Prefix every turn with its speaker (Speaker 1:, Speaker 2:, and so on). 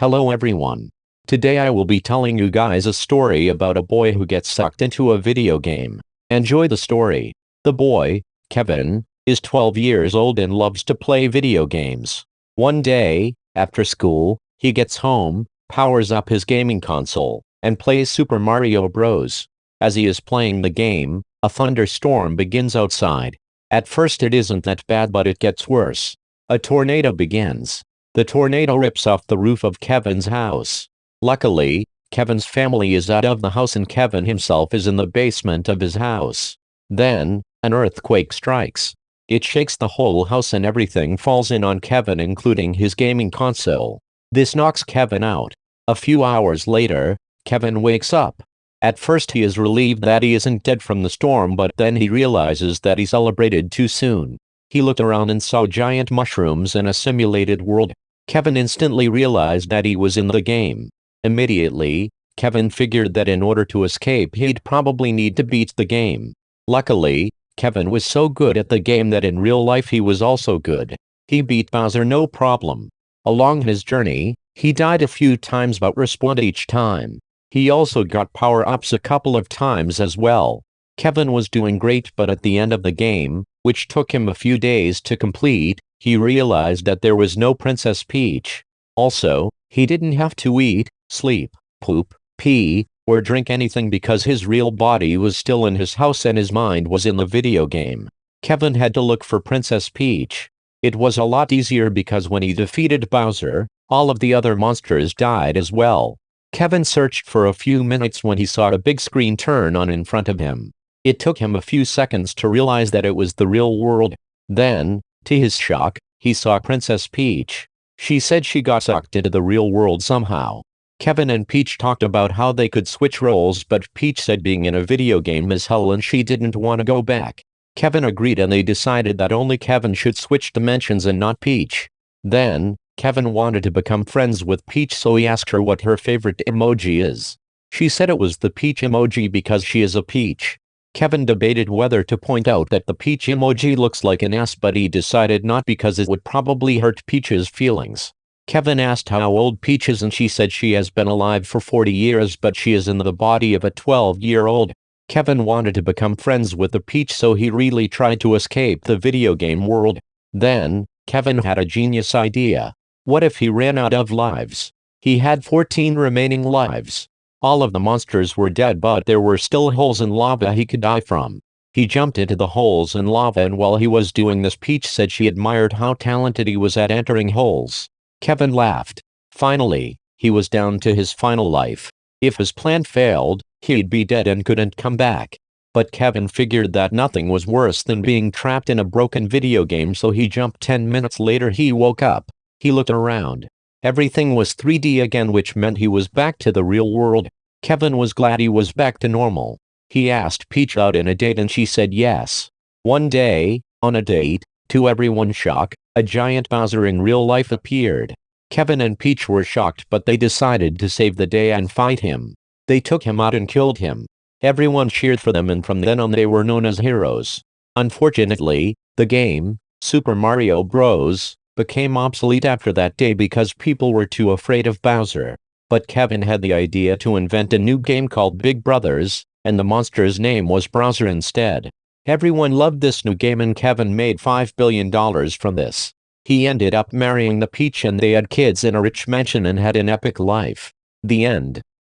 Speaker 1: Hello everyone. Today I will be telling you guys a story about a boy who gets sucked into a video game. Enjoy the story. The boy, Kevin, is 12 years old and loves to play video games. One day, after school, he gets home, powers up his gaming console, and plays Super Mario Bros. As he is playing the game, a thunderstorm begins outside. At first it isn't that bad, but it gets worse. A tornado begins. The tornado rips off the roof of Kevin's house. Luckily, Kevin's family is out of the house and Kevin himself is in the basement of his house. Then, an earthquake strikes. It shakes the whole house and everything falls in on Kevin, including his gaming console. This knocks Kevin out. A few hours later, Kevin wakes up. At first he is relieved that he isn't dead from the storm, but then he realizes that he celebrated too soon. He looked around and saw giant mushrooms in a simulated world. Kevin instantly realized that he was in the game. Immediately, Kevin figured that in order to escape he'd probably need to beat the game. Luckily, Kevin was so good at the game that in real life he was also good. He beat Bowser no problem. Along his journey, he died a few times but respawned each time. He also got power-ups a couple of times as well. Kevin was doing great, but at the end of the game, which took him a few days to complete, he realized that there was no Princess Peach. Also, he didn't have to eat, sleep, poop, pee, or drink anything because his real body was still in his house and his mind was in the video game. Kevin had to look for Princess Peach. It was a lot easier because when he defeated Bowser, all of the other monsters died as well. Kevin searched for a few minutes when he saw a big screen turn on in front of him. It took him a few seconds to realize that it was the real world. Then, to his shock, he saw Princess Peach. She said she got sucked into the real world somehow. Kevin and Peach talked about how they could switch roles, but Peach said being in a video game is hell and she didn't want to go back. Kevin agreed and they decided that only Kevin should switch dimensions and not Peach. Then, Kevin wanted to become friends with Peach, so he asked her what her favorite emoji is. She said it was the peach emoji because she is a peach. Kevin debated whether to point out that the peach emoji looks like an ass, but he decided not because it would probably hurt Peach's feelings. Kevin asked how old Peach is and she said she has been alive for 40 years but she is in the body of a 12-year-old. Kevin wanted to become friends with the Peach, so he really tried to escape the video game world. Then, Kevin had a genius idea. What if he ran out of lives? He had 14 remaining lives. All of the monsters were dead, but there were still holes in lava he could die from. He jumped into the holes in lava, and while he was doing this, Peach said she admired how talented he was at entering holes. Kevin laughed. Finally, he was down to his final life. If his plan failed, he'd be dead and couldn't come back. But Kevin figured that nothing was worse than being trapped in a broken video game, so he jumped. 10 minutes later he woke up. He looked around. Everything was 3D again, which meant he was back to the real world. Kevin was glad he was back to normal. He asked Peach out in a date and she said yes. One day, on a date, to everyone's shock, a giant Bowser in real life appeared. Kevin and Peach were shocked, but they decided to save the day and fight him. They took him out and killed him. Everyone cheered for them, and from then on they were known as heroes. Unfortunately, the game, Super Mario Bros., became obsolete after that day because people were too afraid of Bowser. But Kevin had the idea to invent a new game called Big Brothers, and the monster's name was Bowser instead. Everyone loved this new game and Kevin made $5 billion from this. He ended up marrying the Peach and they had kids in a rich mansion and had an epic life. The end.